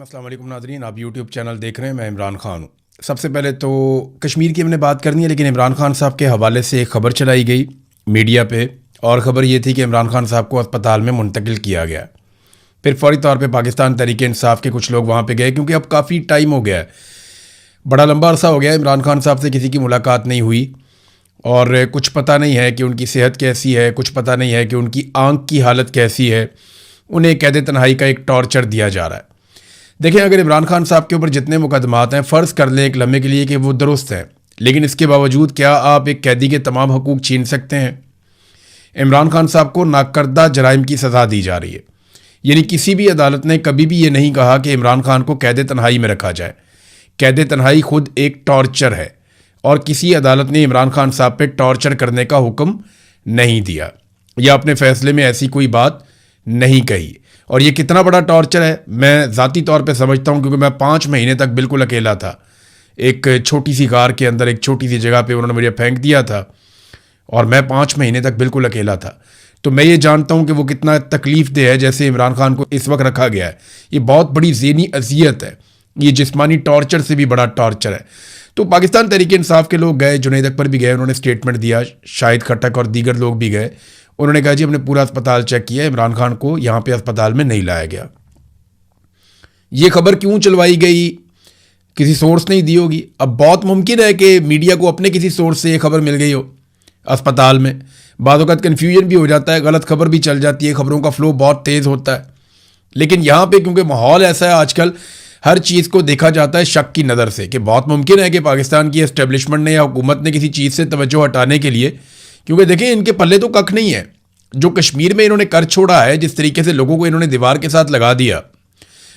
अस्सलाम वालेकुम नाज़रीन, आप यूट्यूब चैनल देख रहे हैं। मैं इमरान खान हूँ। सबसे पहले तो कश्मीर की हमने बात करनी है, लेकिन इमरान खान साहब के हवाले से एक ख़बर चलाई गई मीडिया पे, और ख़बर ये थी कि इमरान खान साहब को अस्पताल में मुंतकिल किया गया। फिर फौरी तौर पे पाकिस्तान तहरीक इंसाफ के कुछ लोग वहाँ पे गए, क्योंकि अब काफ़ी टाइम हो गया है, बड़ा लंबा अरसा हो गया है इमरान खान साहब से किसी की मुलाकात नहीं हुई, और कुछ पता नहीं है कि उनकी सेहत कैसी है, कुछ पता नहीं है कि उनकी आँख की हालत कैसी है। उन्हें कैद तन्हाई का एक टॉर्चर दिया जा रहा है। देखें, अगर इमरान खान साहब के ऊपर जितने मुकदमात हैं, फ़र्ज़ कर लें एक लम्हे के लिए कि वो दुरुस्त हैं, लेकिन इसके बावजूद क्या आप एक कैदी के तमाम हकूक़ छीन सकते हैं? इमरान खान साहब को नाकर्दा जराइम की सज़ा दी जा रही है। यानी किसी भी अदालत ने कभी भी ये नहीं कहा कि इमरान खान को कैद तन्हाई में रखा जाए। कैद तन्हाई खुद एक टॉर्चर है, और किसी अदालत ने इमरान खान साहब पे टॉर्चर करने का हुक्म नहीं दिया, या अपने फ़ैसले में ऐसी कोई बात नहीं कही। और ये कितना बड़ा टॉर्चर है मैं ज़ाती तौर पे समझता हूँ, क्योंकि मैं 5 महीने तक बिल्कुल अकेला था। एक छोटी सी कार के अंदर एक छोटी सी जगह पे उन्होंने मुझे फेंक दिया था, और मैं 5 महीने तक बिल्कुल अकेला था। तो मैं ये जानता हूँ कि वो कितना तकलीफ़ दे है जैसे इमरान खान को इस वक्त रखा गया है। ये बहुत बड़ी ज़हनी अजियत है, ये जिस्मानी टॉर्चर से भी बड़ा टॉर्चर है। तो पाकिस्तान तहरीक इंसाफ के लोग गए, जुनैद अकबर भी गए, उन्होंने स्टेटमेंट दिया, शाहिद खट्टक और दीगर लोग भी गए। उन्होंने कहा जी हमने पूरा अस्पताल चेक किया, इमरान खान को यहाँ पे अस्पताल में नहीं लाया गया। ये खबर क्यों चलवाई गई, किसी सोर्स नहीं दी होगी। अब बहुत मुमकिन है कि मीडिया को अपने किसी सोर्स से ये खबर मिल गई हो अस्पताल में। बाद वक़्त कन्फ्यूजन भी हो जाता है, गलत खबर भी चल जाती है, खबरों का फ्लो बहुत तेज़ होता है। लेकिन यहाँ पे क्योंकि माहौल ऐसा है आजकल, हर चीज़ को देखा जाता है शक की नज़र से, कि बहुत मुमकिन है कि पाकिस्तान की एस्टेब्लिशमेंट ने या हुकूमत ने किसी चीज़ से तवज्जो हटाने के लिए, क्योंकि देखिए इनके पल्ले तो कख नहीं है। जो कश्मीर में इन्होंने कर छोड़ा है, जिस तरीके से लोगों को इन्होंने दीवार के साथ लगा दिया,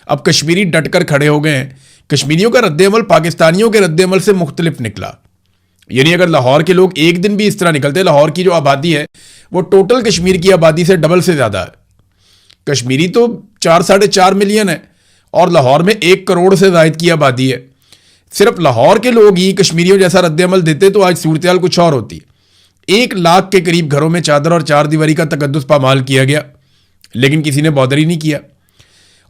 अब कश्मीरी डट कर खड़े हो गए हैं। कश्मीरियों का रद्द-ए-अमल पाकिस्तानियों के रद्द-ए-अमल से मुख्तलिफ निकला। यानी अगर लाहौर के लोग एक दिन भी इस तरह निकलते, लाहौर की जो आबादी है वो टोटल कश्मीर की आबादी से डबल से ज़्यादा है। कश्मीरी तो 4-4.5 मिलियन है, और लाहौर में 1 करोड़ से ज़ायद की आबादी है। सिर्फ लाहौर के लोग ही कश्मीरियों जैसा रद्द-ए-अमल देते तो आज सूरत-ए-हाल कुछ और होती। 1 लाख के करीब घरों में चादर और 4 दीवारी का तकद्दुस पामाल किया गया, लेकिन किसी ने बॉदर ही नहीं किया।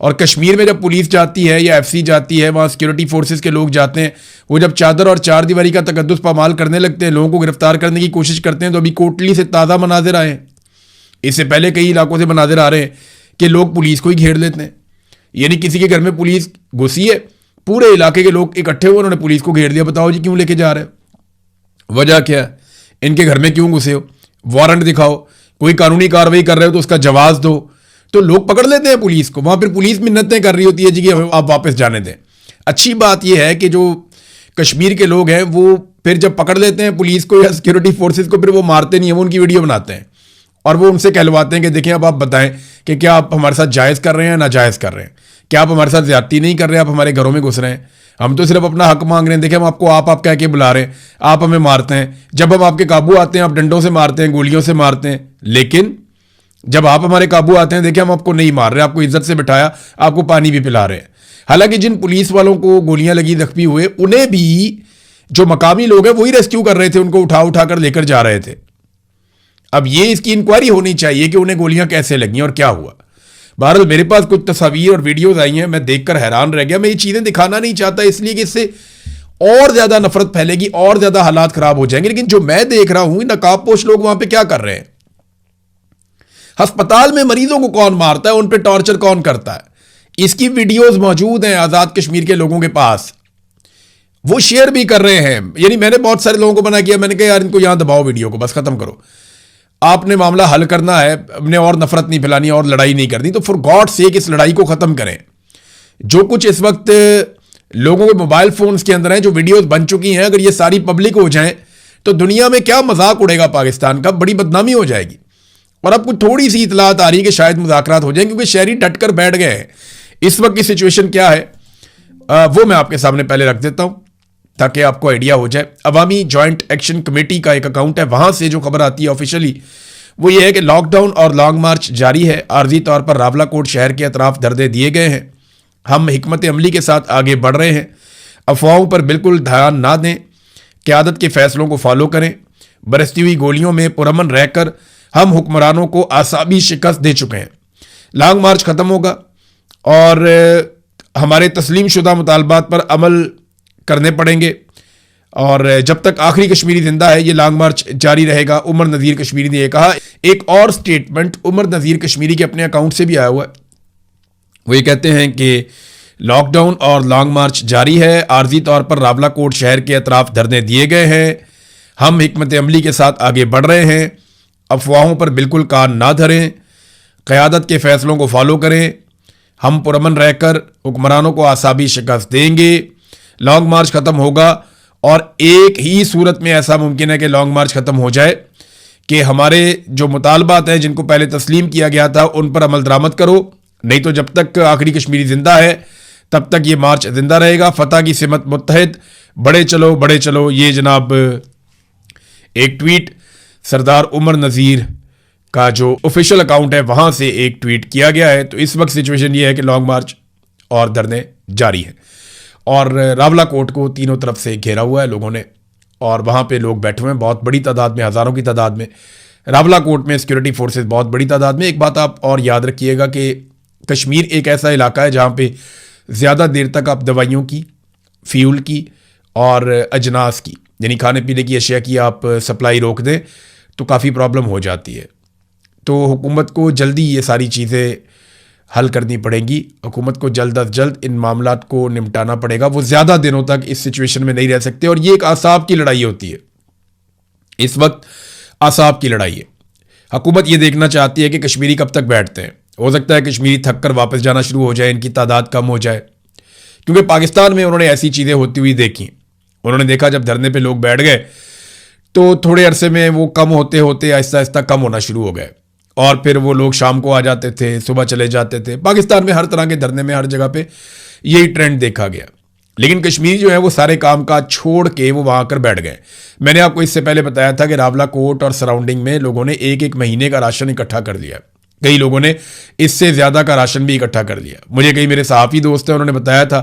और कश्मीर में जब पुलिस जाती है या एफसी जाती है, वहाँ सिक्योरिटी फोर्सेस के लोग जाते हैं, वो जब चादर और 4 दीवारी का तकद्दुस पामाल करने लगते हैं, लोगों को गिरफ्तार करने की कोशिश करते हैं, तो अभी कोटली से ताज़ा मनाजिर आए हैं। इससे पहले कई इलाकों से मनाजिर आ रहे हैं कि लोग पुलिस को ही घेर लेते हैं। यानी किसी के घर में पुलिस घुसी है, पूरे इलाके के लोग इकट्ठे हुए, उन्होंने पुलिस को घेर दिया। बताओ जी क्यों लेके जा रहे हो, वजह क्या है, इनके घर में क्यों घुसे हो, वारंट दिखाओ, कोई कानूनी कार्रवाई कर रहे हो तो उसका जवाब दो। तो लोग पकड़ लेते हैं पुलिस को, वहाँ फिर पुलिस मिन्नतें कर रही होती है जी कि आप वापस जाने दें। अच्छी बात यह है कि जो कश्मीर के लोग हैं वो फिर जब पकड़ लेते हैं पुलिस को या सिक्योरिटी फोर्सेज को, फिर वो मारते नहीं है, वो उनकी वीडियो बनाते हैं और वो उनसे कहलवाते हैं कि देखिए अब आप बताएं कि क्या आप हमारे साथ जायज़ कर रहे हैं या नाजायज़ कर रहे हैं, क्या आप हमारे साथ ज़्यादती नहीं कर रहे हैं, आप हमारे घरों में घुस रहे हैं, हम तो सिर्फ अपना हक मांग रहे हैं। देखिए हम आपको आप कह के बुला रहे हैं, आप हमें मारते हैं। जब हम आपके काबू आते हैं आप डंडों से मारते हैं, गोलियों से मारते हैं, लेकिन जब आप हमारे काबू आते हैं देखिए हम आपको नहीं मार रहे, आपको इज्जत से बिठाया, आपको पानी भी पिला रहे हैं। हालांकि जिन पुलिस वालों को गोलियां लगी जख्मी हुए, उन्हें भी जो मकामी लोग हैं वही रेस्क्यू कर रहे थे, उनको उठा कर लेकर जा रहे थे। अब ये इसकी इंक्वायरी होनी चाहिए कि उन्हें गोलियां कैसे लगी और क्या हुआ। बहरहाल मेरे पास कुछ तस्वीर और वीडियोज आई हैं, मैं देखकर हैरान रह गया। मैं ये चीज़ें दिखाना नहीं चाहता इसलिए कि इससे और ज़्यादा नफरत फैलेगी, और ज़्यादा हालात ख़राब हो जाएंगे। लेकिन जो मैं देख रहा हूँ, नकाबपोश लोग वहाँ पे क्या कर रहे हैं, अस्पताल में मरीजों को कौन मारता है, उन पर टॉर्चर कौन करता है, इसकी वीडियोज मौजूद हैं आज़ाद कश्मीर के लोगों के पास, वो शेयर भी कर रहे हैं। यानी मैंने बहुत सारे लोगों को मना किया, मैंने कहा यार इनको यहाँ दबाओ, वीडियो को बस ख़त्म करो, आपने मामला हल करना है, अपने और नफरत नहीं फैलानी और लड़ाई नहीं करनी, तो फॉर गॉड सेक इस लड़ाई को ख़त्म करें। जो कुछ इस वक्त लोगों के मोबाइल फ़ोन्स के अंदर हैं, जो वीडियोस बन चुकी हैं, अगर ये सारी पब्लिक हो जाएं तो दुनिया में क्या मजाक उड़ेगा पाकिस्तान का, बड़ी बदनामी हो जाएगी। और अब कुछ थोड़ी सी इतलात आ रही है कि शायद मुज़ाकरात हो जाएं, क्योंकि शहरी डट कर बैठ गए हैं। इस वक्त की सिचुएशन क्या है वो मैं आपके सामने पहले रख देता हूँ ताकि आपको आइडिया हो जाए। अवामी जॉइंट एक्शन कमेटी का एक अकाउंट है, वहाँ से जो खबर आती है ऑफिशियली वो ये है कि लॉकडाउन और लॉन्ग मार्च जारी है, आर्जी तौर पर रावलाकोट शहर के अतराफ दर्दे दिए गए हैं, हम हिकमत अमली के साथ आगे बढ़ रहे हैं, अफवाहों पर बिल्कुल ध्यान ना दें, क़यादत के फ़ैसलों को फॉलो करें, बरसती हुई गोलियों में पुरअमन रहकर हम हुक्मरानों को आसाबी शिकस्त दे चुके हैं। लॉन्ग मार्च ख़त्म होगा और हमारे तस्लीम शुदा मुतालबात पर अमल करने पड़ेंगे और जब तक आखिरी कश्मीरी जिंदा है ये लॉन्ग मार्च जारी रहेगा। उमर नज़ीर कश्मीरी ने यह कहा। एक और स्टेटमेंट उमर नज़ीर कश्मीरी के अपने अकाउंट से भी आया हुआ है। वो ये कहते हैं कि लॉकडाउन और लॉन्ग मार्च जारी है। आर्जी तौर पर रावलाकोट शहर के अतराफ धरने दिए गए हैं। हम हिकमत अमली के साथ आगे बढ़ रहे हैं। अफवाहों पर बिल्कुल कान ना धरें, क़यादत के फैसलों को फॉलो करें। हम पुरअमन रहकर हुक्मरानों को आसाबी शिकस्त देंगे। लॉन्ग मार्च ख़त्म होगा और एक ही सूरत में ऐसा मुमकिन है कि लॉन्ग मार्च ख़त्म हो जाए कि हमारे जो मुतालबात हैं जिनको पहले तस्लीम किया गया था उन पर अमल दरामद करो। नहीं तो जब तक आखिरी कश्मीरी जिंदा है तब तक ये मार्च जिंदा रहेगा। फतह की सिमत मुत्तहिद, बड़े चलो। ये जनाब एक ट्वीट सरदार उमर नज़ीर का जो ऑफिशियल अकाउंट है वहां से एक ट्वीट किया गया है। तो इस वक्त सिचुएशन ये है कि लॉन्ग मार्च और धरने जारी है और रावलाकोट को तीनों तरफ से घेरा हुआ है लोगों ने और वहाँ पे लोग बैठे हुए हैं बहुत बड़ी तादाद में, हज़ारों की तादाद में। रावलाकोट में सिक्योरिटी फोर्सेस बहुत बड़ी तादाद में। एक बात आप और याद रखिएगा कि कश्मीर एक ऐसा इलाका है जहाँ पे ज़्यादा देर तक आप दवाइयों की, फ्यूल की और अजनास की यानी खाने पीने की अशिया की आप सप्लाई रोक दें तो काफ़ी प्रॉब्लम हो जाती है। तो हुकूमत को जल्दी ये सारी चीज़ें हल करनी पड़ेंगी। हुकूमत को जल्द अज जल्द इन मामलात को निपटाना पड़ेगा। वो ज़्यादा दिनों तक इस सिचुएशन में नहीं रह सकते और ये एक आसाब की लड़ाई होती है। इस वक्त आसाब की लड़ाई है। हुकूमत ये देखना चाहती है कि कश्मीरी कब तक बैठते हैं। हो सकता है कश्मीरी थक कर वापस जाना शुरू हो जाए, इनकी तादाद कम हो जाए, क्योंकि पाकिस्तान में उन्होंने ऐसी चीज़ें होती हुई देखी। उन्होंने देखा जब धरने पे लोग बैठ गए तो थोड़े अरसे में वो कम होते होते आहिस्ता आहिस्ता कम होना शुरू हो गए और फिर वो लोग शाम को आ जाते थे, सुबह चले जाते थे। पाकिस्तान में हर तरह के धरने में हर जगह पे यही ट्रेंड देखा गया। लेकिन कश्मीरी जो है वो सारे काम काज छोड़ के वो वहाँ आकर बैठ गए। मैंने आपको इससे पहले बताया था कि रावलाकोट और सराउंडिंग में लोगों ने एक एक महीने का राशन इकट्ठा कर लिया। कई लोगों ने इससे ज़्यादा का राशन भी इकट्ठा कर लिया। मुझे कई मेरे सहाफ़ी दोस्त हैं, उन्होंने बताया था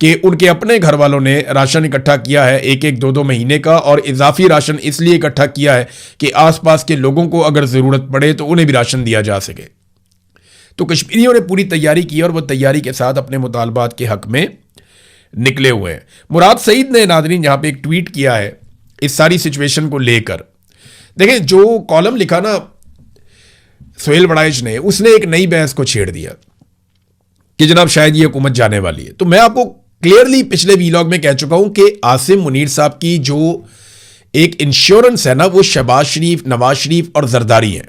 कि उनके अपने घर वालों ने राशन इकट्ठा किया है एक एक दो दो महीने का और इजाफी राशन इसलिए इकट्ठा किया है कि आसपास के लोगों को अगर ज़रूरत पड़े तो उन्हें भी राशन दिया जा सके। तो कश्मीरियों ने पूरी तैयारी की और वह तैयारी के साथ अपने मुतालबात के हक़ में निकले हुए हैं। मुराद सईद ने नाज़रीन यहाँ पे एक ट्वीट किया है इस सारी सिचुएशन को लेकर। देखें, जो कॉलम लिखा ना सोहेल बड़ाइच ने, उसने एक नई बहस को छेड़ दिया कि जनाब शायद ये हुकूमत जाने वाली है। तो मैं आपको क्लियरली पिछले वीलॉग में कह चुका हूं कि आसिम मुनीर साहब की जो एक इंश्योरेंस है ना वो शहबाज शरीफ, नवाज शरीफ और जरदारी है।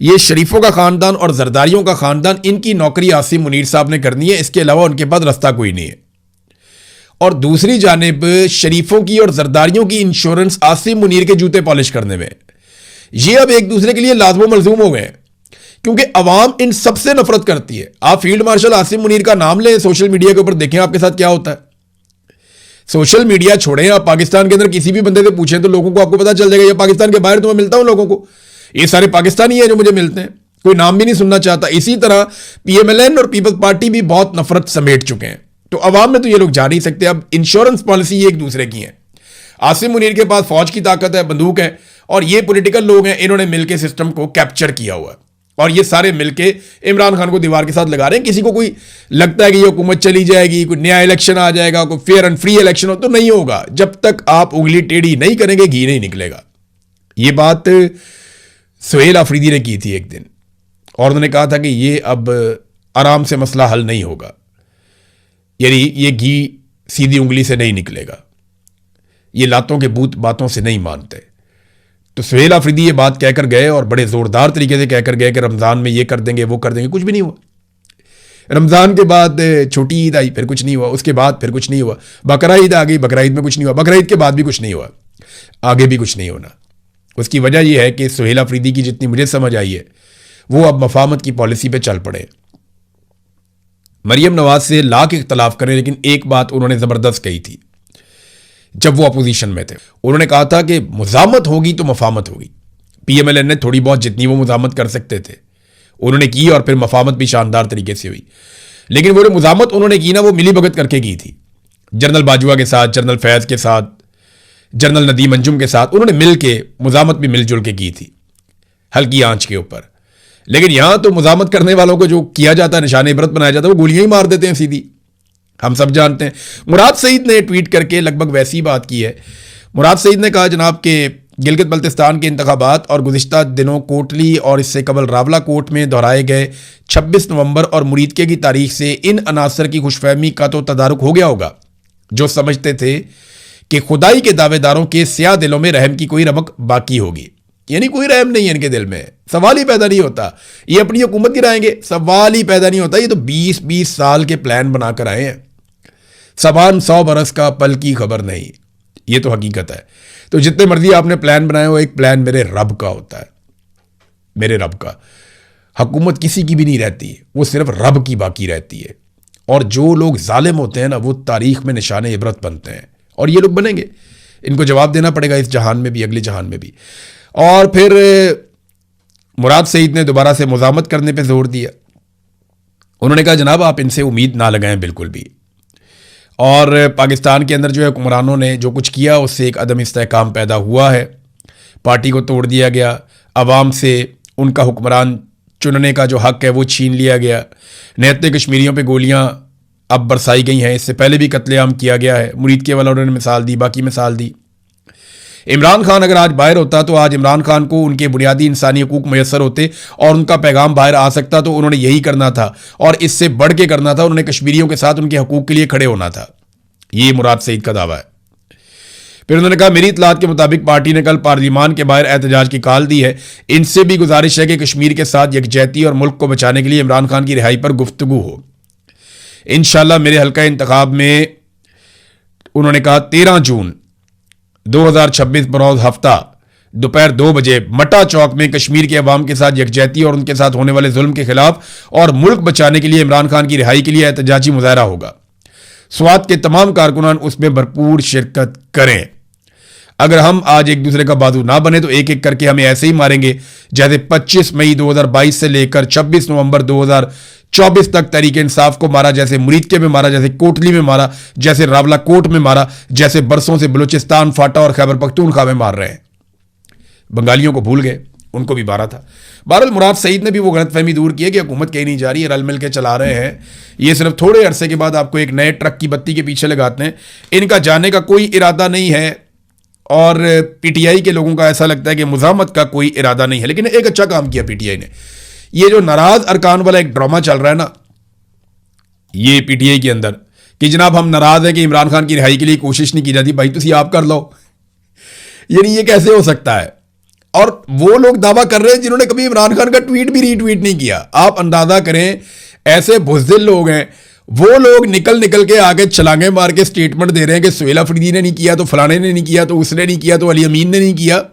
ये शरीफों का खानदान और जरदारियों का खानदान, इनकी नौकरी आसिम मुनीर साहब ने करनी है। इसके अलावा उनके पास रास्ता कोई नहीं है। और दूसरी जानिब शरीफों की और जरदारियों की इंश्योरेंस आसिम मुनीर के जूते पॉलिश करने में। ये अब एक दूसरे के लिए लाज़िम मलज़ूम हो गए हैं क्योंकि अवाम इन सबसे नफरत करती है। आप फील्ड मार्शल आसिम मुनीर का नाम लें, सोशल मीडिया के ऊपर देखें आपके साथ क्या होता है। सोशल मीडिया छोड़ें, आप पाकिस्तान के अंदर किसी भी बंदे से पूछें तो लोगों को आपको पता चल जाएगा। या पाकिस्तान के बाहर तो मैं मिलता हूं लोगों को, ये सारे पाकिस्तानी हैं जो मुझे मिलते हैं, कोई नाम भी नहीं सुनना चाहता। इसी तरह PMLN और पीपल्स पार्टी भी बहुत नफरत समेट चुके हैं। तो अवाम में तो ये लोग जा नहीं सकते। अब इंश्योरेंस पॉलिसी एक दूसरे की है। आसिम मुनीर के पास फौज की ताकत है, बंदूक है, और ये पॉलिटिकल लोग हैं, इन्होंने मिलकर सिस्टम को कैप्चर किया हुआ है और ये सारे मिलके इमरान खान को दीवार के साथ लगा रहे हैं। किसी को कोई लगता है कि ये हुकूमत चली जाएगी, कोई नया इलेक्शन आ जाएगा, कोई फेयर एंड फ्री इलेक्शन हो, तो नहीं होगा। जब तक आप उंगली टेढ़ी नहीं करेंगे घी नहीं निकलेगा। ये बात सोहेल अफरीदी ने की थी एक दिन और उन्होंने कहा था कि ये अब आराम से मसला हल नहीं होगा, यानी ये घी सीधी उंगली से नहीं निकलेगा, ये लातों के बूत बातों से नहीं मानते। तो सोहेल अफरीदी ये बात कहकर गए और बड़े ज़ोरदार तरीके से कहकर गए कि रमज़ान में ये कर देंगे वो कर देंगे। कुछ भी नहीं हुआ। रमज़ान के बाद छोटी ईद आई, फिर कुछ नहीं हुआ। उसके बाद फिर कुछ नहीं हुआ। बकरा ईद आ गई, बकरा ईद में कुछ नहीं हुआ। बकरा ईद के बाद भी कुछ नहीं हुआ, आगे भी कुछ नहीं होना। उसकी वजह यह है कि सोहेल अफरीदी की जितनी मुझे समझ आई है वो अब मफाहमत की पॉलिसी पे चल पड़े। मरियम नवाज से लाख इख्तलाफ करें, लेकिन एक बात उन्होंने ज़बरदस्त कही थी जब वो अपोजिशन में थे। उन्होंने कहा था कि मुज़ामत होगी तो मफाहमत होगी। PMLN ने थोड़ी बहुत जितनी वो मुज़ामत कर सकते थे उन्होंने की और फिर मफाहमत भी शानदार तरीके से हुई। लेकिन वो जो मुज़ामत उन्होंने की ना वो मिली भगत करके की थी। जनरल बाजवा के साथ, जनरल फैज़ के साथ, जनरल नदीम अंजुम के साथ उन्होंने मिल के मुज़ामत भी मिलजुल के की थी हल्की आंच के ऊपर। लेकिन यहां तो मुज़ामत करने वालों को जो किया जाता है, निशाने इबरत बनाया जाता है, वो गोलियां ही मार देते हैं सीधी। हम सब जानते हैं। मुराद सईद ने ट्वीट करके लगभग वैसी ही बात की है। मुराद सईद ने कहा जनाब के गिलगित बल्तिस्तान के इंतखाबात और गुज़िश्ता दिनों कोटली और इससे कबल रावलाकोट में दोहराए गए 26 नवंबर और मुरीदके की तारीख से इन अनासर की खुशफहमी का तो तदारुक हो गया होगा जो समझते थे कि खुदाई के दावेदारों के स्याह दिलों में रहम की कोई रमक बाकी होगी। यानी कोई रहम नहीं है इनके दिल में, सवाल ही पैदा नहीं होता। ये अपनी हुकूमत गिराएंगे, सवाल ही पैदा नहीं होता। ये तो 20-20 साल के प्लान बनाकर आए हैं। सबान 100 बरस का पल की खबर नहीं, ये तो हकीकत है। तो जितने मर्जी आपने प्लान बनाए हो, एक प्लान मेरे रब का होता है, मेरे रब का। हुकूमत किसी की भी नहीं रहती, वो सिर्फ रब की बाकी रहती है। और जो लोग जालिम होते हैं ना, वो तारीख में निशान इबरत बनते हैं, और ये लोग बनेंगे। इनको जवाब देना पड़ेगा इस जहान में भी, अगले जहान में भी। और फिर मुराद सईद ने दोबारा से मुज़ामत करने पे जोर दिया। उन्होंने कहा जनाब आप इनसे उम्मीद ना लगाएं बिल्कुल भी। और पाकिस्तान के अंदर जो है हुक्मरानों ने जो कुछ किया उससे एक अदम इस्तेहकाम पैदा हुआ है। पार्टी को तोड़ दिया गया, अवाम से उनका हुक्मरान चुनने का जो हक है वो छीन लिया गया। निहत्ते कश्मीरियों पे गोलियां अब बरसाई गई हैं, इससे पहले भी कत्लेआम किया गया है। मुरीदके वालों ने मिसाल दी, बाकी मिसाल दी। इमरान खान अगर आज बाहर होता तो आज इमरान खान को उनके बुनियादी इंसानी हकूक मैसर होते और उनका पैगाम बाहर आ सकता, तो उन्होंने यही करना था और इससे बढ़ के करना था। उन्होंने कश्मीरियों के साथ उनके हकूक के लिए खड़े होना था। ये मुराद सईद का दावा है। फिर उन्होंने कहा मेरी इतलात के मुताबिक पार्टी ने कल पार्लियामान के बाहर एहतजाज की कॉल दी है। इनसे भी गुजारिश है कि कश्मीर के साथ यकजहती और मुल्क को बचाने के लिए इमरान खान की रिहाई पर गुफ्तगू हो। इंशाल्लाह मेरे हल्का इंतखाब में, उन्होंने कहा 13 जून 2026 बरोज हफ्ता दोपहर 2 बजे मटा चौक में कश्मीर के अवाम के साथ यकजहती और उनके साथ होने वाले जुल्म के खिलाफ और मुल्क बचाने के लिए इमरान खान की रिहाई के लिए एहतजाजी मुजाहरा होगा। स्वात के तमाम कारकुनान उसमें भरपूर शिरकत करें। अगर हम आज एक दूसरे का बाजू ना बने तो एक एक करके हमें ऐसे ही मारेंगे जैसे 25 मई 2022 से लेकर 26 नवंबर 2024 तक तहरीक इंसाफ को मारा, जैसे मुरीदके में मारा, जैसे कोटली में मारा, जैसे रावलाकोट में मारा, जैसे बरसों से बलूचिस्तान, फाटा और खैबर पख्तूनख्वा में मार रहे हैं। बंगालियों को भूल गए, उनको भी मारा था। बहरहाल मुराद सईद ने भी वो गलतफहमी दूर की है कि हुकूमत कहीं नहीं जा रही है, रल मिल के चला रहे हैं। ये सिर्फ थोड़े अरसे के बाद आपको एक नए ट्रक की बत्ती के पीछे लगाते हैं। इनका जाने का कोई इरादा नहीं है और पीटीआई के लोगों का ऐसा लगता है कि मुज़ामत का कोई इरादा नहीं है। लेकिन एक अच्छा काम किया पीटीआई ने। ये जो नाराज अरकान वाला एक ड्रामा चल रहा है ना ये पीटीआई के अंदर कि जनाब हम नाराज हैं कि इमरान खान की रिहाई के लिए कोशिश नहीं की जाती, भाई तुसी आप कर लो। यानी ये कैसे हो सकता है? और वो लोग दावा कर रहे हैं जिन्होंने कभी इमरान खान का ट्वीट भी रीट्वीट नहीं किया। आप अंदाजा करें, ऐसे बुज़दिल लोग हैं, वो लोग निकल निकल के आगे छलांगे मार के स्टेटमेंट दे रहे हैं कि सुहेल अफरीदी ने नहीं किया तो फलाने ने नहीं किया तो उसने नहीं किया तो अली अमीन ने नहीं किया।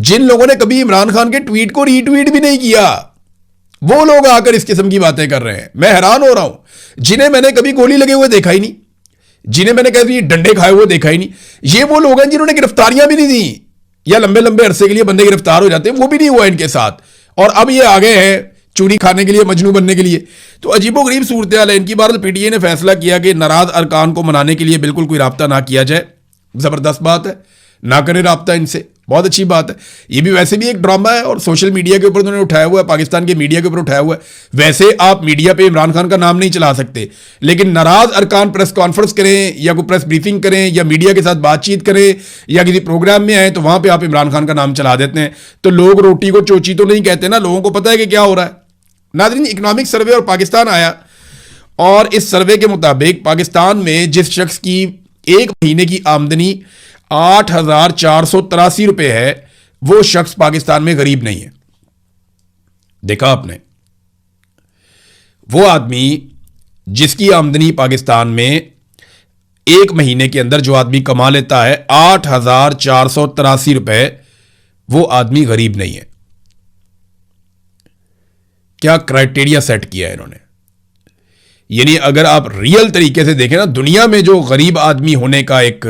जिन लोगों ने कभी इमरान खान के ट्वीट को रीट्वीट भी नहीं किया वो लोग आकर इस किस्म की बातें कर रहे हैं। मैं हैरान हो रहा हूं। जिन्हें मैंने कभी गोली लगे हुए देखा ही नहीं, जिन्हें मैंने कभी डंडे खाए हुए देखा ही नहीं, ये वो लोग हैं जिन्होंने गिरफ्तारियां भी नहीं दी या लंबे लंबे अरसे के लिए बंदे गिरफ्तार हो जाते हैं, वो भी नहीं हुआ इनके साथ। और अब ये आ गए हैं चूड़ी खाने के लिए, मजनू बनने के लिए। तो अजीबोगरीब सूरत हाल है इनकी। बहरहाल पीटीआई ने फैसला किया कि नाराज अरकान को मनाने के लिए बिल्कुल कोई राब्ता ना किया जाए। जबरदस्त बात है, ना करें राब्ता इनसे, बहुत अच्छी बात है। ये भी वैसे भी एक ड्रामा है और सोशल मीडिया के ऊपर उन्होंने उठाया हुआ है, पाकिस्तान के मीडिया के ऊपर उठाया हुआ है। वैसे आप मीडिया पे इमरान खान का नाम नहीं चला सकते, लेकिन नाराज अरकान प्रेस कॉन्फ्रेंस करें या कोई प्रेस ब्रीफिंग करें या मीडिया के साथ बातचीत करें या किसी प्रोग्राम में आए तो वहां पर आप इमरान खान का नाम चला देते हैं। तो लोग रोटी को चोची तो नहीं कहते ना, लोगों को पता है कि क्या हो रहा है। नाज़रीन, इकोनॉमिक सर्वे और पाकिस्तान आया और इस सर्वे के मुताबिक पाकिस्तान में जिस शख्स की एक महीने की आमदनी 8,483 रुपए है वो शख्स पाकिस्तान में गरीब नहीं है। देखा आपने, वो आदमी जिसकी आमदनी पाकिस्तान में एक महीने के अंदर जो आदमी कमा लेता है 8,483 रुपए, वो आदमी गरीब नहीं है। क्या क्राइटेरिया सेट किया है इन्होंने। यानी अगर आप रियल तरीके से देखें ना, दुनिया में जो गरीब आदमी होने का एक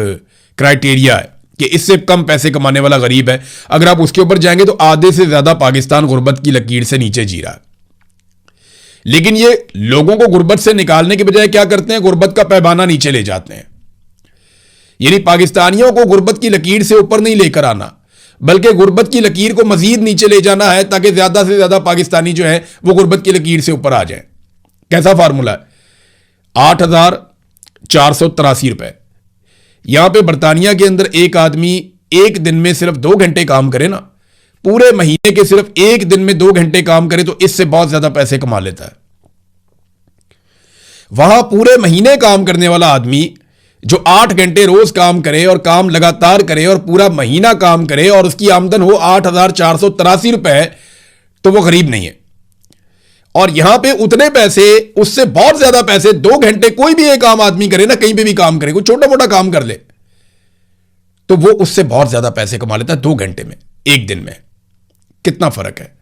क्राइटेरिया है कि इससे कम पैसे कमाने वाला गरीब है, अगर आप उसके ऊपर जाएंगे तो आधे से ज्यादा पाकिस्तान गुर्बत की लकीर से नीचे जी रहा है। लेकिन ये लोगों को गुर्बत से निकालने के बजाय क्या करते हैं, गुर्बत का पैमाना नीचे ले जाते हैं। यानी पाकिस्तानियों को गुर्बत की लकीर से ऊपर नहीं लेकर आना, बल्कि गुर्बत की लकीर को मजीद नीचे ले जाना है ताकि ज्यादा से ज्यादा पाकिस्तानी जो है वो गुर्बत की लकीर से ऊपर आ जाए। कैसा फार्मूला है? 8,000 483 रुपए। यहां पे बर्तानिया के अंदर एक आदमी एक दिन में सिर्फ 2 घंटे काम करे ना, पूरे महीने के सिर्फ एक दिन में 2 घंटे काम करे तो इससे बहुत ज्यादा पैसे कमा लेता है। वहां पूरे महीने काम करने वाला आदमी जो 8 घंटे रोज काम करे और काम लगातार करे और पूरा महीना काम करे और उसकी आमदन हो 8,483 रुपए, तो वो गरीब नहीं है। और यहां पे उतने पैसे, उससे बहुत ज्यादा पैसे 2 घंटे कोई भी एक आम आदमी करे ना, कहीं पे भी काम करे, कोई छोटा मोटा काम कर ले, तो वो उससे बहुत ज्यादा पैसे कमा लेता है 2 घंटे में, एक दिन में। कितना फर्क है।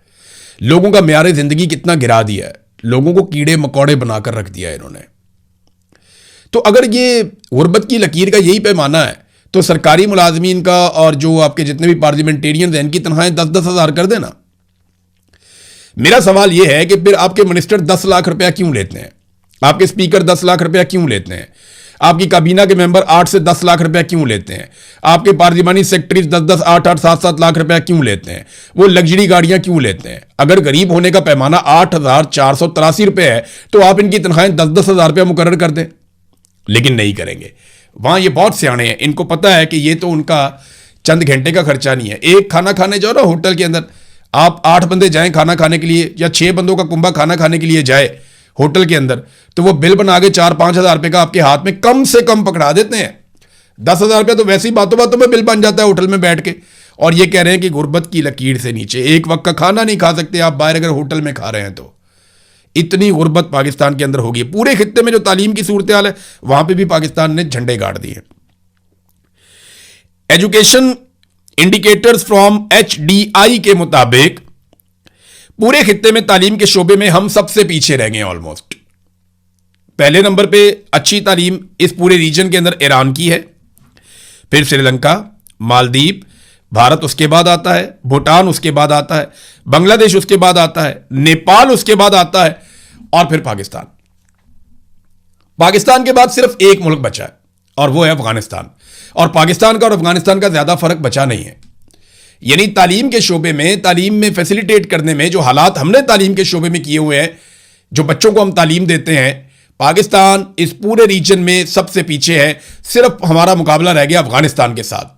लोगों का म्यार जिंदगी कितना गिरा दिया है, लोगों को कीड़े मकोड़े बनाकर रख दिया है इन्होंने। तो अगर ये गुर्बत की लकीर का यही पैमाना है तो सरकारी मुलाजमीन का और जो आपके जितने भी पार्लियामेंटेरियन हैं इनकी तनख्वाहें 10-10 हज़ार कर देना। मेरा सवाल यह है कि फिर आपके मिनिस्टर 10 लाख रुपया क्यों लेते हैं, आपके स्पीकर 10 लाख रुपया क्यों लेते हैं, आपकी काबीना के मेंबर 8 से 10 लाख रुपया क्यों लेते हैं, आपके पार्लियामानी सेक्रेटरीज 10-10, 8-8, 7-7 लाख रुपया क्यों लेते हैं, वो लग्जरी गाड़ियां क्यों लेते हैं। अगर गरीब होने का पैमाना 8,483 रुपये है तो आप इनकी तनख्वाहें 10-10 हज़ार रुपया मुकर्रर कर दें, लेकिन नहीं करेंगे। वहां ये बहुत सियाणे हैं, इनको पता है कि ये तो उनका चंद घंटे का खर्चा नहीं है। एक खाना खाने जाओ ना होटल के अंदर, आप 8 बंदे जाएं खाना खाने के लिए या 6 बंदों का कुंभा खाना खाने के लिए जाए होटल के अंदर, तो वो बिल बना के 4-5 हज़ार रुपए का आपके हाथ में कम से कम पकड़ा देते हैं। 10 हज़ार रुपया तो वैसे ही बातों बातों में बिल बन जाता है होटल में बैठ के, और ये कह रहे हैं कि गुर्बत की लकीर से नीचे एक वक्त का खाना नहीं खा सकते आप बाहर अगर होटल में खा रहे हैं तो। इतनी गुर्बत पाकिस्तान के अंदर होगी। पूरे खित्ते में जो तालीम की सूरत हाल है वहां पे भी पाकिस्तान ने झंडे गाड़ दिए। एजुकेशन इंडिकेटर्स फ्रॉम HDI के मुताबिक पूरे खित्ते में तालीम के शोबे में हम सबसे पीछे रह गए ऑलमोस्ट। पहले नंबर पे अच्छी तालीम इस पूरे रीजन के अंदर ईरान की है, फिर श्रीलंका, मालदीव, भारत उसके बाद आता है, भूटान उसके बाद आता है, बांग्लादेश उसके बाद आता है, नेपाल उसके बाद आता है और फिर पाकिस्तान। पाकिस्तान के बाद सिर्फ एक मुल्क बचा है और वो है अफगानिस्तान। और पाकिस्तान का और अफगानिस्तान का ज्यादा फर्क बचा नहीं है। यानी तालीम के शोबे में, तालीम में फैसिलिटेट करने में जो हालात हमने तालीम के शोबे में किए हुए हैं, जो बच्चों को हम तालीम देते हैं, पाकिस्तान इस पूरे रीजन में सबसे पीछे है। सिर्फ हमारा मुकाबला रह गया अफगानिस्तान के साथ।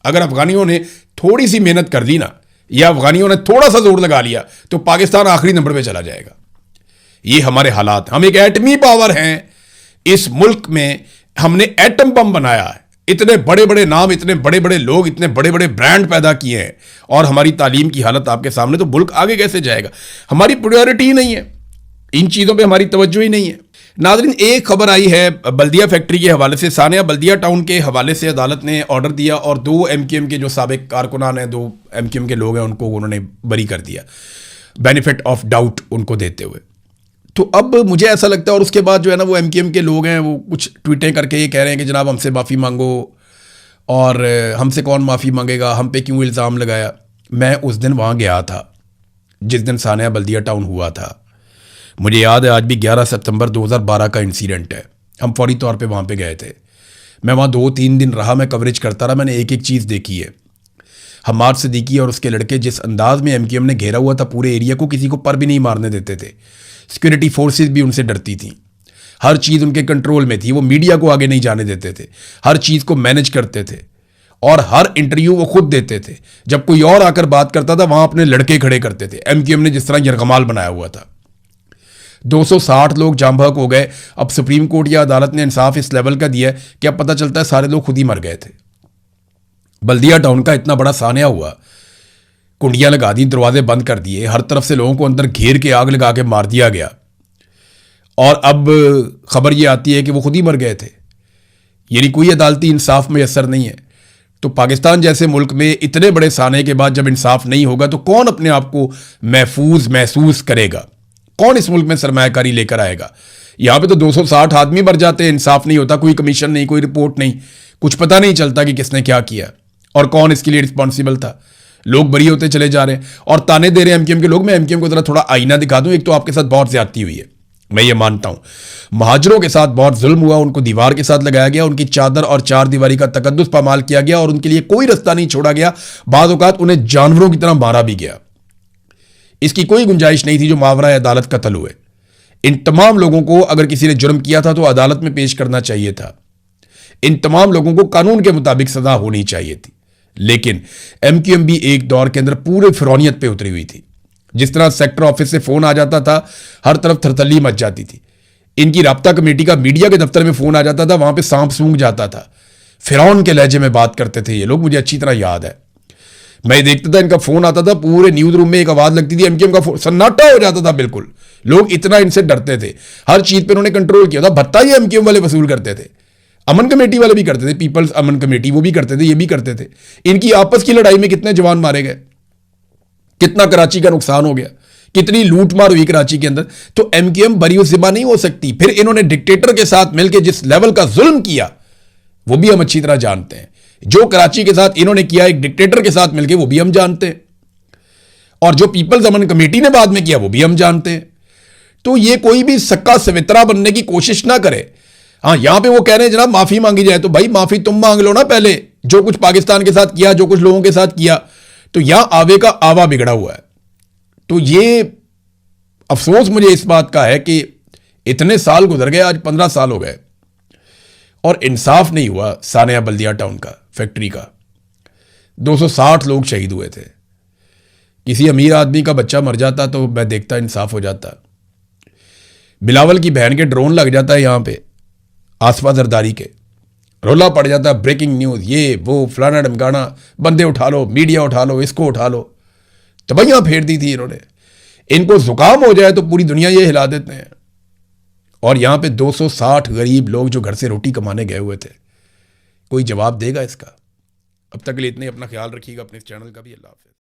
अगर अफगानियों ने थोड़ी सी मेहनत कर दी ना, या अफगानियों ने थोड़ा सा जोर लगा लिया, तो पाकिस्तान आखिरी नंबर पे चला जाएगा। ये हमारे हालात। हम एक एटमी पावर हैं इस मुल्क में, हमने एटम बम बनाया है, इतने बड़े बड़े नाम, इतने बड़े बड़े लोग, इतने बड़े बड़े ब्रांड पैदा किए हैं, और हमारी तालीम की हालत आपके सामने, तो मुल्क आगे कैसे जाएगा। हमारी प्रायोरिटी ही नहीं है, इन चीज़ों पे हमारी तवज्जो ही नहीं है। नाज़रीन, एक खबर आई है बल्दिया फैक्ट्री के हवाले से। सानिया बल्दिया टाउन के हवाले से अदालत ने ऑर्डर दिया और 2 MQM के जो साबिक कारकुनान हैं, 2 MQM के लोग हैं, उनको उन्होंने बरी कर दिया, बेनिफिट ऑफ डाउट उनको देते हुए। तो अब मुझे ऐसा लगता है, और उसके बाद जो है ना, वो MQM के लोग हैं, वो कुछ ट्वीटें करके ये कह रहे हैं कि जनाब हमसे माफ़ी मांगो, और हमसे कौन माफ़ी मांगेगा, हम पे क्यों इल्ज़ाम लगाया। मैं उस दिन वहाँ गया था जिस दिन सानिया बल्दिया टाउन हुआ था। मुझे याद है आज भी 11 सितंबर 2012 का इंसिडेंट है। हम फौरी तौर पे वहाँ पे गए थे। मैं वहाँ 2-3 दिन रहा, मैं कवरेज करता रहा, मैंने एक एक चीज़ देखी है। हमाद सिद्दीकी और उसके लड़के जिस अंदाज में MQM ने घेरा हुआ था पूरे एरिया को, किसी को पर भी नहीं मारने देते थे। सिक्योरिटी फोर्सेस भी उनसे डरती थी, हर चीज़ उनके कंट्रोल में थी, वो मीडिया को आगे नहीं जाने देते थे, हर चीज़ को मैनेज करते थे, और हर इंटरव्यू वो खुद देते थे। जब कोई और आकर बात करता था वहाँ अपने लड़के खड़े करते थे। MQM ने जिस तरह यरगमाल बनाया हुआ था। 260 लोग जाम बहक हो गए। अब सुप्रीम कोर्ट या अदालत ने इंसाफ इस लेवल का दिया कि अब पता चलता है सारे लोग खुद ही मर गए थे। बल्दिया टाउन का इतना बड़ा सानिया हुआ, कुंडियां लगा दी, दरवाजे बंद कर दिए, हर तरफ से लोगों को अंदर घेर के आग लगा के मार दिया गया, और अब खबर ये आती है कि वो खुद ही मर गए थे। यानी कोई अदालती इंसाफ मैसर नहीं है। तो पाकिस्तान जैसे मुल्क में इतने बड़े साने के बाद जब इंसाफ नहीं होगा तो कौन अपने आप को महफूज महसूस करेगा, कौन इस मुल्क में सरमायाकारी लेकर आएगा। यहां पे तो 260 आदमी मर जाते हैं, इंसाफ नहीं होता, कोई कमीशन नहीं, कोई रिपोर्ट नहीं, कुछ पता नहीं चलता कि किसने क्या किया और कौन इसके लिए रिस्पॉन्सिबल था। लोग बरी होते चले जा रहे हैं और ताने दे रहे हैं MQM के लोग। मैं MQM को जरा थोड़ा आईना दिखा दूं। एक तो आपके साथ बहुत ज्यादती हुई है, मैं ये मानता हूं। महाजरों के साथ बहुत जुल्म हुआ, उनको दीवार के साथ लगाया गया, उनकी चादर और 4 दीवारी का तकद्दुस पामाल किया गया और उनके लिए कोई रास्ता नहीं छोड़ा गया। बाज़ औक़ात उन्हें जानवरों की तरह मारा भी गया। इसकी कोई गुंजाइश नहीं थी जो मावरा अदालत कत्ल हुए। इन तमाम लोगों को अगर किसी ने जुर्म किया था तो अदालत में पेश करना चाहिए था। इन तमाम लोगों को कानून के मुताबिक सजा होनी चाहिए थी। लेकिन एमक्यूएम भी एक दौर के अंदर पूरे फिरौनियत पे उतरी हुई थी। जिस तरह सेक्टर ऑफिस से फोन आ जाता था, हर तरफ थरथल्ली मच जाती थी। इनकी राब्ता कमेटी का मीडिया के दफ्तर में फोन आ जाता था, वहां पे सांप सूंघ जाता था। फिरौन के लहजे में बात करते थे ये लोग, मुझे अच्छी तरह याद है। मैं देखता था, इनका फोन आता था, पूरे न्यूज रूम में एक आवाज लगती थी, एमक्यूएम का फोन, सन्नाटा हो जाता था बिल्कुल। लोग इतना इनसे डरते थे। हर चीज पे उन्होंने कंट्रोल किया था। भत्ता ये एमक्यूएम वाले वसूल करते थे, अमन कमेटी वाले भी करते थे, पीपल्स अमन कमेटी वो भी करते थे, ये भी करते थे। इनकी आपस की लड़ाई में कितने जवान मारे गए, कितना कराची का नुकसान हो गया, कितनी लूटमार हुई कराची के अंदर। तो एमक्यूएम बरीउज़िम्मा नहीं हो सकती। फिर इन्होंने डिक्टेटर के साथ मिलकर जिस लेवल का जुल्म किया वो भी हम अच्छी तरह जानते हैं। जो कराची के साथ इन्होंने किया एक डिक्टेटर के साथ मिलकर, वो भी हम जानते हैं। और जो पीपल्स अमन कमेटी ने बाद में किया वो भी हम जानते हैं। तो ये कोई भी सक्का सवित्रा बनने की कोशिश ना करे। हाँ, यहां पे वो कह रहे हैं जनाब माफी मांगी जाए, तो भाई माफी तुम मांग लो ना पहले, जो कुछ पाकिस्तान के साथ किया, जो कुछ लोगों के साथ किया। तो यहां आवे का आवा बिगड़ा हुआ है। तो ये अफसोस मुझे इस बात का है कि इतने साल गुजर गए, आज 15 साल हो गए और इंसाफ नहीं हुआ। सानिया बल्दिया टाउन का, फैक्ट्री का 260 लोग शहीद हुए थे। किसी अमीर आदमी का बच्चा मर जाता तो मैं देखता इंसाफ हो जाता। बिलावल की बहन के ड्रोन लग जाता है यहां पे आसपा जरदारी के, रोला पड़ जाता है, ब्रेकिंग न्यूज, ये वो फलाना ढमकाना, बंदे उठा लो, मीडिया उठा लो, इसको उठा लो। तबैयां फेर दी थी इन्होंने। इनको जुकाम हो जाए तो पूरी दुनिया ये हिला देते हैं। और यहां पे 260 गरीब लोग जो घर से रोटी कमाने गए हुए थे, कोई जवाब देगा इसका? अब तक के लिए इतने, अपना ख्याल रखिएगा, अपने इस चैनल का भी। अल्लाह हाफ़िज़।